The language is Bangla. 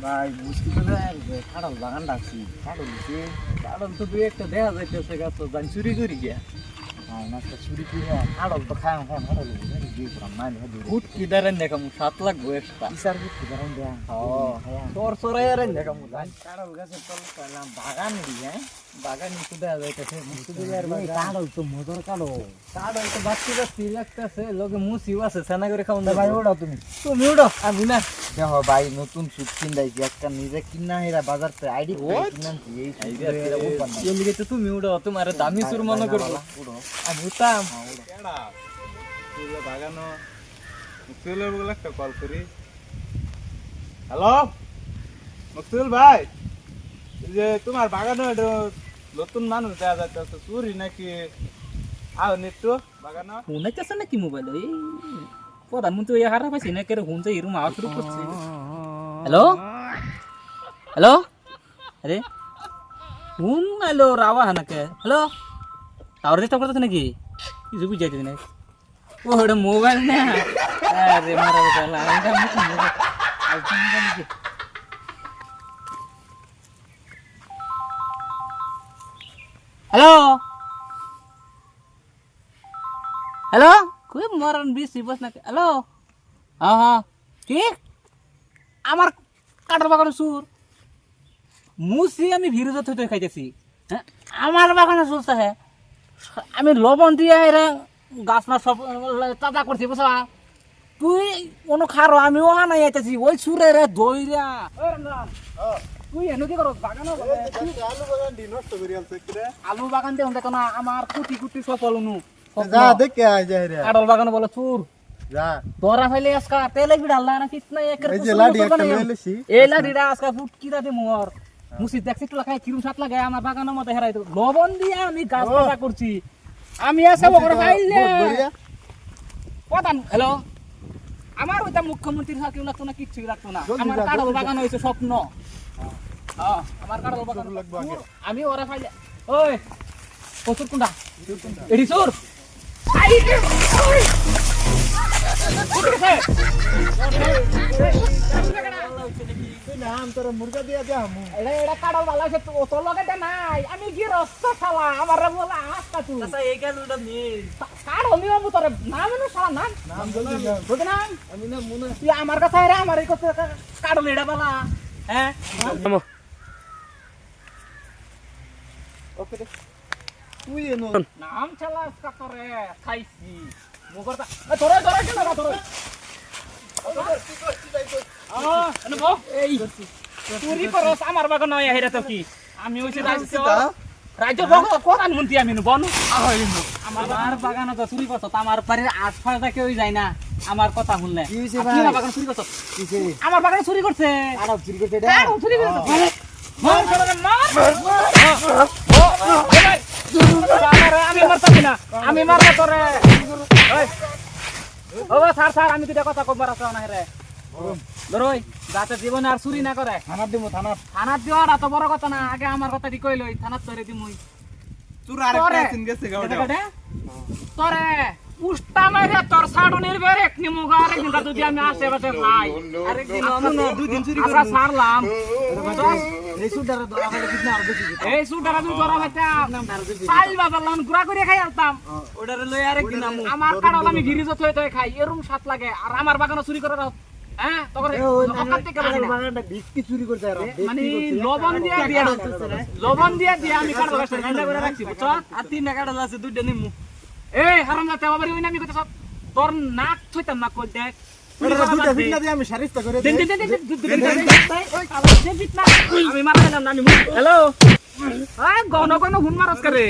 ভাই বুঝতে পারে কাঁড়াল বাগান ডাকছি কাঁড়াল দিছি কাঁড়াল তো দুই একটা দেখা যাইতেছে গাছ তো জান চুরি করি গিয়া নাস্তা চুরি করে কাঁড়াল তো খায় কাঁড়াল দিয়ে করাম না ফুট কি দাঁড়ান দেখাম 7 লাখ একটা ইসার কি করাম দেয়া তোর সরাইয়ারেন দেখাম কাঁড়াল গাছের তল করলাম বাগান দিয়ে বাগান তো দেখা যাইতেছে কাঁড়াল তো মজার কাঁড়াল কাঁড়াল তো বাচ্চা বাচ্চি লাগতেছে লোকে মুসিও আছে সেনা করে খাওন ভাই ওড়াও তুমি উড়ো আমি না দেখো ভাই নতুন সুট কিনদাইছি একটা নিজে কিনা হেরা বাজার থেকে আইডি কিনছি এই এই লিগে তো তুমি উড়ো তোমার দামি সুর মনে করবো আমি উঠাম বাগানো মুক্তিউলের বলে একটা কল করি হ্যালো মুক্তিউল ভাই এই যে তোমার বাগানো নতুন মানুষ দেওয়া যাচ্ছে চুরি নাকি আও নিত্য বাগানো ফোনাইতেছে নাকি মোবাইল এই প্রধানমন্ত্রী ওই হারা পাইছি না কেরে হুনছে এরকম আওয়াজ শুরু করছে হ্যালো হ্যালো আরে হুন আইলো রাওয়া হানাকে হ্যালো টাওয়ার চেষ্টা করতেছে নাকি কিছু বুঝাইতেছি না ও ওটা মোবাইল না আরে মারা গেল হ্যালো হ্যালো কই মরণ বিশ বস না হ্যালো হ্যাঁ হ্যাঁ ঠিক আমার কাটার বাগানের সুর মুসি আমি ভিরুজত হইতে খাইতেছি হ্যাঁ আমার বাগানের সুরটা হ্যাঁ আমি লবণ দিয়ে এরা গাছ মাছ সব তাজা করছি বুঝলা তুই কোনো খারো আমি ওহা নাই আইতেছি ওই সুরে রে দইরা তুই এনে কি করো বাগান আলু বাগান দি নষ্ট করি আলছে করে আলু বাগান দিয়ে দেখো না আমার কুটি কুটি সফল নু যা দেখে আই যাই রে কাটল বাগান বলে চুর যা তোরা ফাইলে আজকা তেলে বিড়াল না কিছ নাই একের এই যে লাডি একটা লইছি এই লাডিরা আজকা ফুট কি দাতে মোর মুসি দেখছি তো লাগাই কিরু সাত লাগায় আমার বাগানের মধ্যে হেরাই তো লবণ দিয়ে আমি গাছ পাতা করছি আমি এসে বকর ফাইলে প্রধান হ্যালো আমার ওইটা মুখ্যমন্ত্রীর হাতে লাগতো না কিচ্ছুই লাগতো না আমার কাটল বাগান হইছে স্বপ্ন হ্যাঁ আমার কাটল বাগান লাগবে আগে আমি ওরা ফাইলে ওই কসুর কুন্ডা এডি সুর নাম তোর মুরগা দিয়া দে আমু এটা কাটাল ভালো আছে তোর লগে নাই আমি কি রস্তা শালা আমার বলা আস্তা তুই আচ্ছা এই কাজ ওটা নি কাড় আমি আমি তোর নাম না শালা নাম জলদি বুঝ না আমি না মনে তুই আমার কাছে রে আমার এই কথা কাড়ল এটা বলা হ্যাঁ ওকে তুই এনো নাম শালা আজকা করে খাইছি মুগরটা তোরে তোরে কেন না তোরে চুরি করস আমার বাগান নয় হেরা তো কি আমি হইছে রাজ্য প্রধানমন্ত্রী আমি বন আমার বাগান তো চুরি করছ আমার বাড়ির আশপাশটা কেউ যায় না আমার কথা শুনলে আমার বাগান চুরি করছ আমার বাগান চুরি করছে চুরি করতে চুরি করছে আমি মারতাছি না আমি মারবো তোরে ও স্যার স্যার আমি দুটা কথা কবার আছে না রে ধরোই যাতে জীবনে আর চুরি না করে থানাত দিমু থানাত দেওয়াটা তো বড় কথা না আগে আমার কথা দি কইলই থানাত ধরে দিমুই চুর আরেকটা সিন গেছে গাওটা তোরে উষ্টা মাইরে তোর সাড়ুনির বের এক নিমুগা আরেক দিন যদি আমি আশেপাশে খাই আরেক দিন না দুই দিন চুরি করে সারলাম এই সুটারে ধরা হলে কিনা আর বেশি এই সুটারা তুই ধরা হইতাম পাইল বাজালাম গুড়া করে খাই আসতাম ওটারে লই আরেক দিন আমার কাড়ল আমি গিরিজত হইতে খাই এরকম স্বাদ লাগে আর আমার বাগানে চুরি করে হ্যাঁ তখন বাগানটা বিক্রি চুরি করতে আর মানে লবণ দিয়ে আমি কাটল গাছটা ঠান্ডা করে রাখছি বুঝছ আর তিন কাটল আছে দুইটা নিমু এই হারাম যাতে বাবারি ওই আমি কইতাছ তোর নাক থইতাম না কই দেখ দুইটা ভিন্ন দিয়ে আমি সারিস্তা করে দেন আমি মারা গেলাম না আমি হ্যালো গণ গণ হুন মারস করে